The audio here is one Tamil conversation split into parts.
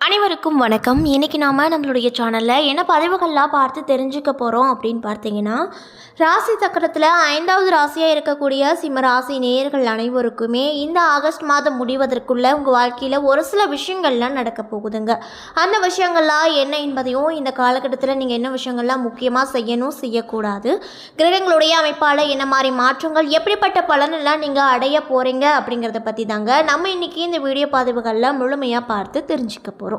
அனைவருக்கும் வணக்கம். இன்றைக்கி நாம் நம்மளுடைய சேனலில் என்ன பதிவுகள்லாம் பார்த்து தெரிஞ்சுக்க போகிறோம் அப்படின்னு பார்த்தீங்கன்னா, ராசி சக்கரத்தில் 5வது ராசியாக இருக்கக்கூடிய சிம்ம ராசி நேயர்கள் அனைவருக்குமே இந்த ஆகஸ்ட் மாதம் முடிவதற்குள்ளே உங்கள் வாழ்க்கையில் ஒரு சில விஷயங்கள்லாம் நடக்க போகுதுங்க. அந்த விஷயங்கள்லாம் என்ன என்பதையும், இந்த காலகட்டத்தில் நீங்கள் என்ன விஷயங்கள்லாம் முக்கியமாக செய்யணும் செய்யக்கூடாது, கிரகங்களுடைய அமைப்பால் என்ன மாதிரி மாற்றங்கள், எப்படிப்பட்ட பலனெல்லாம் நீங்கள் அடைய போகிறீங்க அப்படிங்கிறத பற்றி தாங்க நம்ம இன்றைக்கி இந்த வீடியோ பதிவுகளில் முழுமையாக பார்த்து தெரிஞ்சுக்க போகிறோம்.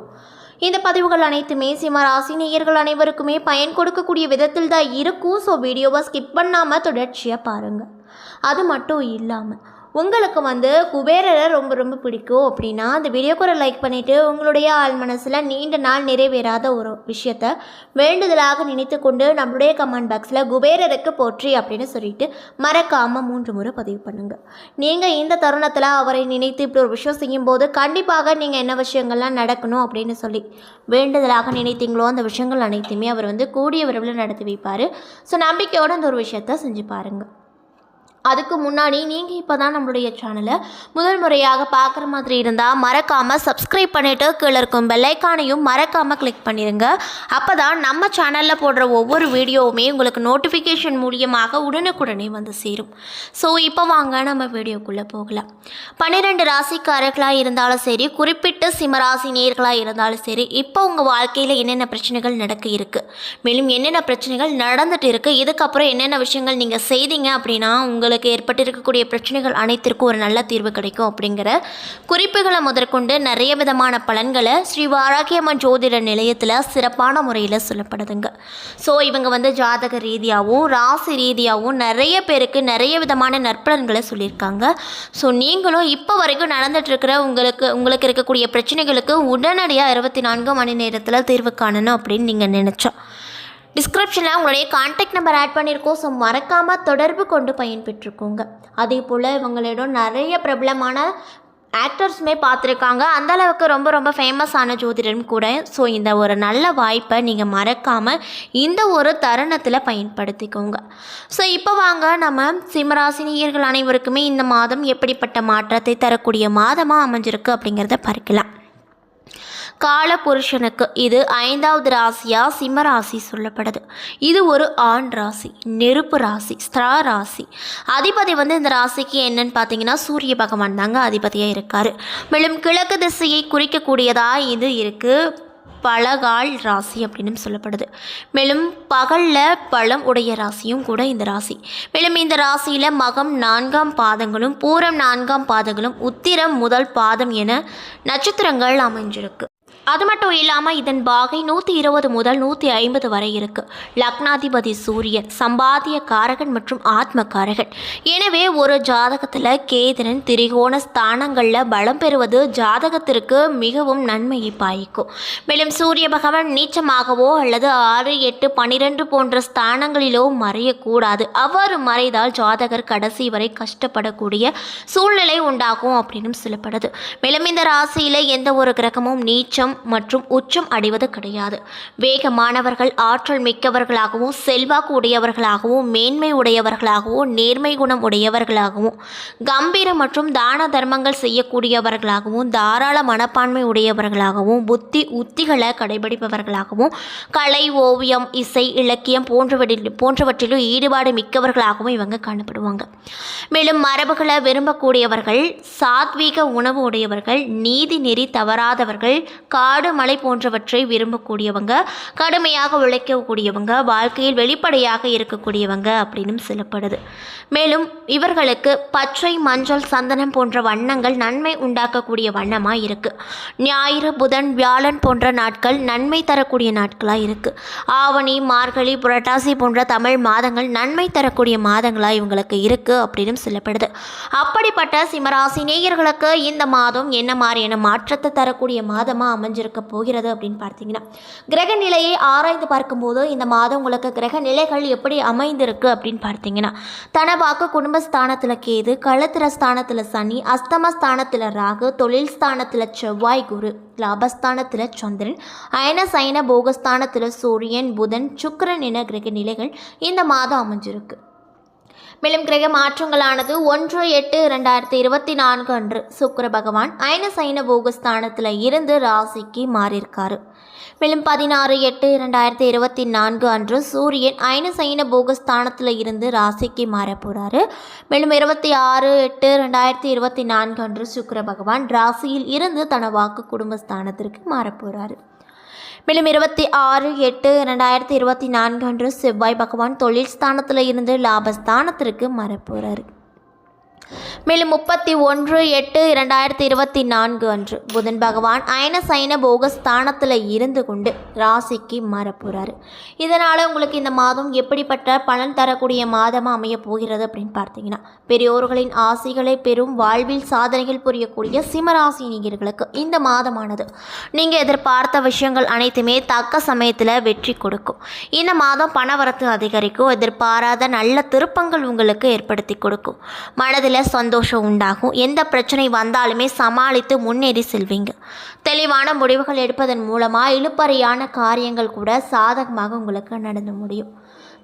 இந்த பதிவுகள் அனைத்துமே சிம்ம ராசி நேயர்கள் அனைவருக்குமே பயன் கொடுக்கக்கூடிய விதத்தில் தான் இருக்கும். ஸோ வீடியோவை ஸ்கிப் பண்ணாமல் தொடர்ச்சியாக பாருங்கள். அது மட்டும் இல்லாமல் உங்களுக்கு குபேரரை ரொம்ப ரொம்ப பிடிக்கும் அப்படின்னா அந்த வீடியோக்கு ஒரு லைக் பண்ணிவிட்டு உங்களுடைய ஆள் மனசில் நீண்ட நாள் நிறைவேறாத ஒரு விஷயத்தை வேண்டுதலாக நினைத்து கொண்டு நம்மளுடைய கமெண்ட் பாக்ஸில் குபேரருக்கு போற்றி அப்படின்னு சொல்லிட்டு மறக்காமல் 3 முறை பதிவு பண்ணுங்கள். நீங்கள் இந்த தருணத்தில் அவரை நினைத்து இப்படி ஒரு விஷயம் செய்யும்போது கண்டிப்பாக நீங்கள் என்ன விஷயங்கள்லாம் நடக்கணும் அப்படின்னு சொல்லி வேண்டுதலாக நினைத்தீங்களோ அந்த விஷயங்கள் அனைத்துமே அவர் கூடிய விரைவில் நடத்தி வைப்பார். ஸோ நம்பிக்கையோடு அந்த ஒரு விஷயத்தை செஞ்சு பாருங்கள். அதுக்கு முன்னாடி நீங்கள் இப்போ தான் நம்மளுடைய சேனலை முதல் முறையாக பார்க்குற மாதிரி இருந்தால் மறக்காமல் சப்ஸ்கிரைப் பண்ணிவிட்டு கீழே இருக்கும் பெல்லைக்கானையும் மறக்காமல் கிளிக் பண்ணிடுங்க. அப்போ தான் நம்ம சேனலில் போடுற ஒவ்வொரு வீடியோவுமே உங்களுக்கு நோட்டிஃபிகேஷன் மூலியமாக உடனுக்குடனே சேரும். ஸோ இப்போ வாங்க நம்ம வீடியோக்குள்ளே போகலாம். 12 ராசிக்காரர்களாக இருந்தாலும் சரி, குறிப்பிட்ட சிம்மராசி நேயர்களாக இருந்தாலும் சரி, இப்போ உங்கள் வாழ்க்கையில் என்னென்ன பிரச்சனைகள் நடக்க இருக்குது, மேலும் என்னென்ன பிரச்சனைகள் நடந்துட்டு இருக்குது, இதுக்கப்புறம் என்னென்ன விஷயங்கள் நீங்கள் செய்தீங்க அப்படின்னா உங்களுக்கு ஏற்பட்டிருக்கக்கூடிய பிரச்சனைகள் அனைத்திற்கும் ஒரு நல்ல தீர்வு கிடைக்கும் அப்படிங்கிற குறிப்புகளை முதற்கொண்டு நிறைய விதமான பலன்களை ஸ்ரீ வாராகியம்மன் ஜோதிட நிலையத்தில் சிறப்பான முறையில் சொல்லப்படுதுங்க. ஸோ இவங்க ஜாதக ரீதியாகவும் ராசி ரீதியாகவும் நிறைய பேருக்கு நிறைய விதமான நற்பலன்களை சொல்லியிருக்காங்க. ஸோ நீங்களும் இப்போ வரைக்கும் நடந்துகிட்ருக்கிற உங்களுக்கு இருக்கக்கூடிய பிரச்சனைகளுக்கு உடனடியாக 24 மணி நேரத்தில் தீர்வு காணணும் அப்படின்னு நீங்கள் நினச்சா டிஸ்கிரிப்ஷனில் உங்களுடைய கான்டாக்ட் நம்பர் ஆட் பண்ணியிருக்கோம். ஸோ மறக்காமல் தொடர்பு கொண்டு பயன்பெற்றுக்கோங்க. அதே போல் இவங்களிடம் நிறைய பிரபலமான ஆக்டர்ஸுமே பார்த்துருக்காங்க. அந்தளவுக்கு ரொம்ப ரொம்ப ஃபேமஸான ஜோதிடரும் கூட. ஸோ இந்த ஒரு நல்ல வாய்ப்பை நீங்கள் மறக்காமல் இந்த ஒரு தருணத்தில் பயன்படுத்திக்கோங்க. ஸோ இப்போ வாங்க நம்ம சிம்மராசினியர்கள் அனைவருக்குமே இந்த மாதம் எப்படிப்பட்ட மாற்றத்தை தரக்கூடிய மாதமாக அமைஞ்சிருக்கு அப்படிங்கிறத பார்க்கலாம். கால புருஷனுக்கு இது 5வது ராசியாக சிம்ம ராசி சொல்லப்படுது. இது ஒரு ஆண் ராசி, நெருப்பு ராசி, ஸ்திரா ராசி. அதிபதி இந்த ராசிக்கு என்னன்னு பார்த்தீங்கன்னா சூரிய பகவான் தாங்க அதிபதியாக இருக்கார். மேலும் கிழக்கு திசையை குறிக்கக்கூடியதாக இது இருக்குது. பழகால் ராசி அப்படின்னு சொல்லப்படுது. மேலும் பகலில் பழம் உடைய ராசியும் கூட இந்த ராசி. மேலும் இந்த ராசியில் மகம் 4ஆம் பாதங்களும் பூரம் 4ஆம் பாதங்களும் உத்திரம் முதல் பாதம் என நட்சத்திரங்கள் அமைஞ்சிருக்கு. அது மட்டும் இல்லாமல் இதன் பாகை 120 முதல் 150 வரை இருக்குது. லக்னாதிபதி சூரியன் சம்பாத்திய காரகன் மற்றும் ஆத்ம காரகன். எனவே ஒரு ஜாதகத்தில் கேந்திரன் திரிகோண ஸ்தானங்களில் பலம் பெறுவது ஜாதகத்திற்கு மிகவும் நன்மையை பாய்க்கும். மேலும் சூரிய பகவான் நீச்சமாகவோ அல்லது 6, 8, 12 போன்ற ஸ்தானங்களிலோ மறையக்கூடாது. அவ்வாறு மறைந்தால் ஜாதகர் கடைசி வரை கஷ்டப்படக்கூடிய சூழ்நிலை உண்டாகும் அப்படின்னு சொல்லப்படுது. மேலும் இந்த ராசியில் எந்த ஒரு கிரகமும் நீச்சம் மற்றும் உச்சம் அடைவது கிடையாது. வேகமானவர்கள் ஆற்றல் மிக்கவர்களாகவும் செல்வாக்கு உடையவர்களாகவும் மேன்மை உடையவர்களாகவும் நேர்மை குணம் உடையவர்களாகவும் கம்பீர மற்றும் தான தர்மங்கள் செய்யக்கூடியவர்களாகவும் தாராள மனப்பான்மை உடையவர்களாகவும் புத்தி உத்திகளை கடைபிடிப்பவர்களாகவும் கலை ஓவியம் இசை இலக்கியம் போன்றவற்றிலும் ஈடுபாடு மிக்கவர்களாகவும் இவங்க காணப்படுவாங்க. மேலும் மரபுகளை விரும்பக்கூடியவர்கள், சாத்வீக உணவு உடையவர்கள், நீதி நெறி தவறாதவர்கள், காடு மலை போன்றவற்றை விரும்பக்கூடியவங்க, கடுமையாக உழைக்கக்கூடியவங்க, வாழ்க்கையில் வெளிப்படையாக இருக்கக்கூடியவங்க அப்படின்னு சொல்லப்படுது. மேலும் இவர்களுக்கு பச்சை, மஞ்சள், சந்தனம் போன்ற வண்ணங்கள் நன்மை உண்டாக்கக்கூடிய வண்ணமாக இருக்குது. ஞாயிறு, புதன், வியாழன் போன்ற நாட்கள் நன்மை தரக்கூடிய நாட்களாக இருக்குது. ஆவணி, மார்கழி, புரட்டாசி போன்ற தமிழ் மாதங்கள் நன்மை தரக்கூடிய மாதங்களாக இவங்களுக்கு இருக்குது அப்படின்னு சொல்லப்படுது. அப்படிப்பட்ட சிம்மராசி நேயர்களுக்கு இந்த மாதம் என்ன மாதிரியான மாற்றத்தை தரக்கூடிய மாதமாக அமைஞ்சிருக்க போகிறது அப்படின்னு பார்த்தீங்கன்னா, கிரக நிலையை ஆராய்ந்து பார்க்கும்போது இந்த மாதம் உங்களுக்கு கிரக நிலைகள் எப்படி அமைந்திருக்கு அப்படின்னு பார்த்தீங்கன்னா, தனவாக்கு குடும்பஸ்தானத்தில் கேது, களத்திர ஸ்தானத்தில் சனி, அஸ்தமஸ்தானத்தில் ராகு, தொழில் ஸ்தானத்தில் செவ்வாய், குரு, லாபஸ்தானத்தில் சந்திரன், அயன சயன போகஸ்தானத்தில் சூரியன், புதன், சுக்கிரன் என கிரக நிலைகள் இந்த மாதம் அமைஞ்சிருக்கு. மேலும் கிரக மாற்றங்களானது 1/8/2024 அன்று சுக்கிர பகவான் அயன சைன போகஸ்தானத்தில் இருந்து ராசிக்கு மாறியிருக்காரு. மேலும் 16/8/2024 அன்று சூரியன் அயன சைன போகஸ்தானத்தில் இருந்து ராசிக்கு மாற போகிறாரு. மேலும் 26/8/2024 அன்று சுக்கிர பகவான் ராசியில் இருந்து தன வாக்கு குடும்பஸ்தானத்திற்கு மாறப்போகிறாரு. மேலும் 26/8/2024 அன்று செவ்வாய் பகவான் தொழில் ஸ்தானத்தில் இருந்து லாபஸ்தானத்திற்கு மாறப்போகிறாரு. மேலும் 31/8/2024 அன்று புதன் பகவான் அயன சைன போகஸ்தானத்தில் இருந்து கொண்டு ராசிக்கு மாறப்போகிறாரு. இதனால் உங்களுக்கு இந்த மாதம் எப்படிப்பட்ட பலன் தரக்கூடிய மாதமாக அமைய போகிறது அப்படின்னு பார்த்தீங்கன்னா, பெரியோர்களின் ஆசைகளை பெறும் வாழ்வில் சாதனைகள் புரியக்கூடிய சிம்மராசி நேயர்களுக்கு இந்த மாதமானது நீங்கள் எதிர்பார்த்த விஷயங்கள் அனைத்துமே தக்க சமயத்தில் வெற்றி கொடுக்கும். இந்த மாதம் பணவரத்து அதிகரிக்கும். எதிர்பாராத நல்ல திருப்பங்கள் உங்களுக்கு ஏற்படுத்தி கொடுக்கும். மனதில் சந்தோஷம் உண்டாகும். எந்த பிரச்சனை வந்தாலுமே சமாளித்து முன்னேறி செல்வீங்க. தெளிவான முடிவுகள் எடுப்பதன் மூலமாக இழுப்பறையான காரியங்கள் கூட சாதகமாக உங்களுக்கு நடந்து முடியும்.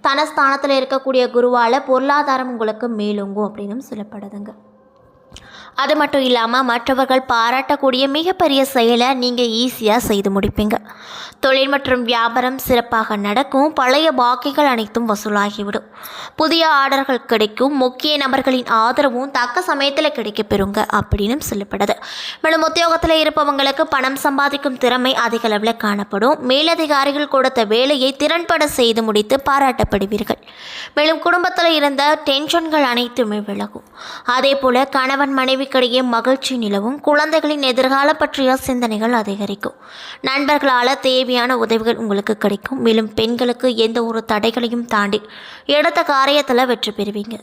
தனஸ்தானத்தில் இருக்கக்கூடிய குருவால் பொருளாதாரம் உங்களுக்கு மேலோங்கும் அப்படின்னு சொல்லப்படுதுங்க. அது மட்டும் இல்லாமல் மற்றவர்கள் பாராட்டக்கூடிய மிகப்பெரிய செயலை நீங்கள் ஈஸியாக செய்து முடிப்பீங்க. தொழில் மற்றும் வியாபாரம் சிறப்பாக நடக்கும். பழைய பாக்கிகள் அனைத்தும் வசூலாகிவிடும். புதிய ஆர்டர்கள் கிடைக்கும். முக்கிய நபர்களின் ஆதரவும் தக்க சமயத்தில் கிடைக்கப்பெறுங்க அப்படின்னு சொல்லப்படுது. மேலும் உத்தியோகத்தில் இருப்பவங்களுக்கு பணம் சம்பாதிக்கும் திறமை அதிக அளவில் காணப்படும். மேலதிகாரிகள் கொடுத்த வேலையை திறன்பட செய்து முடித்து பாராட்டப்படுவீர்கள். மேலும் குடும்பத்தில் இருந்த டென்ஷன்கள் அனைத்துமே விலகும். அதே போல கணவன் மனைவிக்கிடையே மகிழ்ச்சி நிலவும். குழந்தைகளின் எதிர்காலம் பற்றிய சிந்தனைகள் அதிகரிக்கும். நண்பர்களால் தேவையான உதவிகள் உங்களுக்கு கிடைக்கும். மேலும் பெண்களுக்கு எந்த ஒரு தடைகளையும் தாண்டி எடுத்த காரியத்தில் வெற்றி பெறுவீங்க.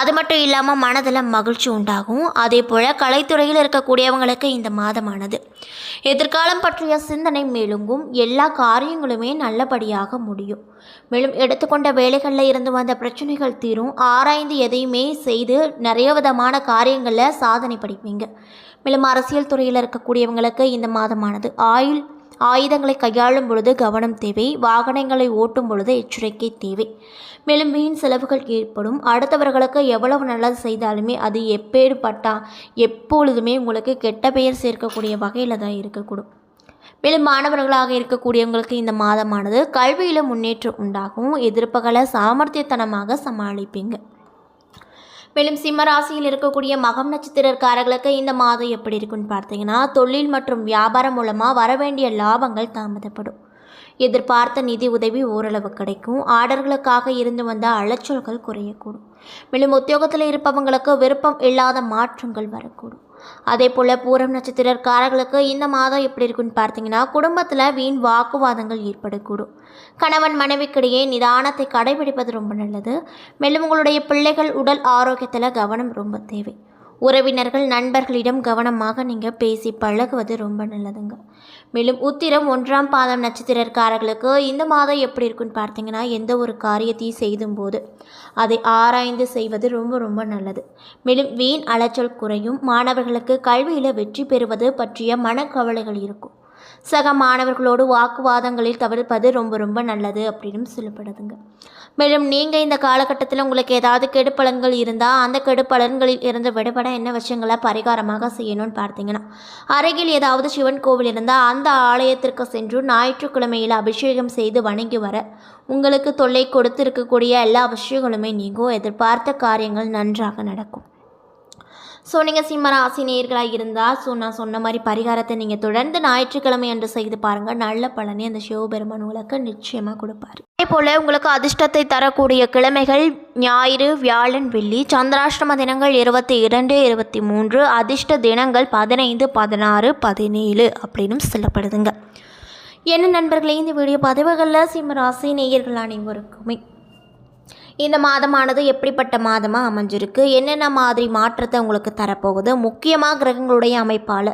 அது மட்டும் இல்லாமல் மனதில் மகிழ்ச்சி உண்டாகும். அதே போல் கலைத்துறையில் இருக்கக்கூடியவங்களுக்கு இந்த மாதமானது எதிர்காலம் பற்றிய சிந்தனை மேலுங்கும். எல்லா காரியங்களுமே நல்லபடியாக முடியும். மேலும் எடுத்துக்கொண்ட வேலைகளில் இருந்து வந்த பிரச்சனைகள் தீரும். ஆராய்ந்து எதையுமே செய்து நிறைய விதமான காரியங்களில் சாதனை படிப்பீங்க. மேலும் அரசியல் துறையில் இருக்கக்கூடியவங்களுக்கு இந்த மாதமானது ஆயுதங்களை கையாளும் பொழுது கவனம் தேவை. வாகனங்களை ஓட்டும் பொழுது எச்சரிக்கை தேவை. மேலும் வீண் செலவுகள் ஏற்படும். அடுத்தவர்களுக்கு எவ்வளவு நல்லது செய்தாலுமே அது எப்பொழுதுமே உங்களுக்கு கெட்ட பெயர் சேர்க்கக்கூடிய வகையில் தான் இருக்கக்கூடும். மேலும் மாணவர்களாக இருக்கக்கூடியவங்களுக்கு இந்த மாதமானது கல்வியில் முன்னேற்றம் உண்டாகும். எதிர்ப்புகளை சாமர்த்தியத்தனமாக சமாளிப்பீங்க. மேலும் சிம்மராசியில் இருக்கக்கூடிய மகம் நட்சத்திரக்காரர்களுக்கு இந்த மாதம் எப்படி இருக்குன்னு பார்த்தீங்கன்னா, தொழில் மற்றும் வியாபாரம் மூலமாக வரவேண்டிய லாபங்கள் தாமதப்படும். எதிர்பார்த்த நிதி உதவி ஓரளவு கிடைக்கும். ஆர்டர்களுக்காக இருந்து வந்த அலைச்சல்கள் குறையக்கூடும். மேலும் உத்தியோகத்தில் இருப்பவங்களுக்கு விருப்பம் இல்லாத மாற்றங்கள் வரக்கூடும். அதே போல் பூரம் நட்சத்திரக்காரர்களுக்கு இந்த மாதம் எப்படி இருக்குன்னு பார்த்தீங்கன்னா, குடும்பத்தில் வீண் வாக்குவாதங்கள் ஏற்படக்கூடும். கணவன் மனைவிக்கிடையே நிதானத்தை கடைபிடிப்பது ரொம்ப நல்லது. மேலும் உங்களுடைய பிள்ளைகள் உடல் ஆரோக்கியத்தில் கவனம் ரொம்ப தேவை. உறவினர்கள் நண்பர்களிடம் கவனமாக நீங்கள் பேசி பழகுவது ரொம்ப நல்லதுங்க. மேலும் உத்திரம் 1ஆம் பாதம் நட்சத்திரக்காரர்களுக்கு இந்த மாதம் எப்படி இருக்குன்னு பார்த்தீங்கன்னா, எந்த ஒரு காரியத்தையும் செய்தும் போது அதை ஆராய்ந்து செய்வது ரொம்ப ரொம்ப நல்லது. மேலும் வீண் அலைச்சல் குறையும். மாணவர்களுக்கு கல்வியில் வெற்றி பெறுவது பற்றிய மனக்கவலைகள் இருக்கும். சக மாணவர்களோடு வாக்குவாதங்களில் தவிர்ப்பது ரொம்ப ரொம்ப நல்லது அப்படின்னு சொல்லப்படுதுங்க. மேலும் நீங்கள் இந்த காலகட்டத்தில் உங்களுக்கு ஏதாவது கெடுப்பலன்கள் இருந்தால் அந்த கெடுப்பலன்களில் இருந்து விடுபட என்ன விஷயங்களை பரிகாரமாக செய்யணும்னு பார்த்தீங்கன்னா, அருகில் ஏதாவது சிவன் கோவில் இருந்தால் அந்த ஆலயத்திற்கு சென்று ஞாயிற்றுக்கிழமையில் அபிஷேகம் செய்து வணங்கி வர உங்களுக்கு தொல்லை கொடுத்து இருக்கக்கூடிய எல்லா விஷயங்களுமே நீங்கும். எதிர்பார்த்த காரியங்கள் நன்றாக நடக்கும். ஸோ நீங்கள் சிம்மராசி நேயர்களாக இருந்தால் நான் சொன்ன மாதிரி பரிகாரத்தை நீங்கள் தொடர்ந்து ஞாயிற்றுக்கிழமை அன்று செய்து பாருங்கள். நல்ல பலனை அந்த சிவபெருமான் உங்களுக்கு நிச்சயமாக கொடுப்பார். அதே போல் உங்களுக்கு அதிர்ஷ்டத்தை தரக்கூடிய கிழமைகள் ஞாயிறு, வியாழன், வெள்ளி. சந்திராஷ்டம தினங்கள் 22, 23. அதிர்ஷ்ட தினங்கள் 15, 16, 17 அப்படின்னு சொல்லப்படுதுங்க. என்ன நண்பர்களே, இந்த வீடியோ பதிவுகளில் சிம்மராசி நேயர்கள் அனைவருக்குமே இந்த மாதமானது எப்படிப்பட்ட மாதமாக அமைஞ்சிருக்கு, என்னென்ன மாதிரி மாற்றத்தை உங்களுக்கு தரப்போகுது, முக்கியமாக கிரகங்களுடைய அமைப்பால்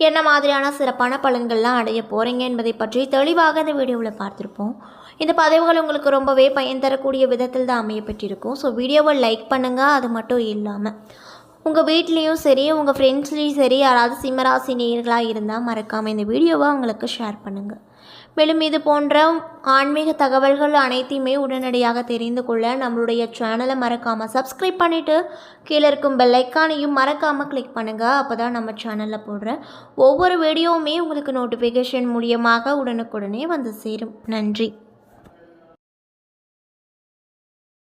என்ன மாதிரியான சிறப்பான பலன்கள்லாம் அடைய போகிறீங்க என்பதை பற்றி தெளிவாக இந்த வீடியோவில் பார்த்துருப்போம். இந்த பதிவுகள் உங்களுக்கு ரொம்பவே பயன் தரக்கூடிய விதத்தில் தான் அமையப்பட்டிருக்கும். ஸோ வீடியோவை லைக் பண்ணுங்கள். அது மட்டும் இல்லாமல் உங்கள் வீட்லேயும் சரி, உங்கள் ஃப்ரெண்ட்ஸ்லேயும் சரி யாராவது சிம்மராசி நேயர்களாக இருந்தால் மறக்காமல் இந்த வீடியோவை அவங்களுக்கு ஷேர் பண்ணுங்கள். மேலும் இது போன்ற ஆன்மீக தகவல்கள் அனைத்தையுமே உடனடியாக தெரிந்து கொள்ள நம்மளுடைய சேனலை மறக்காமல் சப்ஸ்கிரைப் பண்ணிவிட்டு கீழே இருக்கும் பெல் ஐக்கானையும் மறக்காமல் கிளிக் பண்ணுங்கள். அப்போ தான் நம்ம சேனலில் போடுற ஒவ்வொரு வீடியோவுமே உங்களுக்கு நோட்டிஃபிகேஷன் மூலியமாக உடனுக்குடனே வந்து சேரும். நன்றி.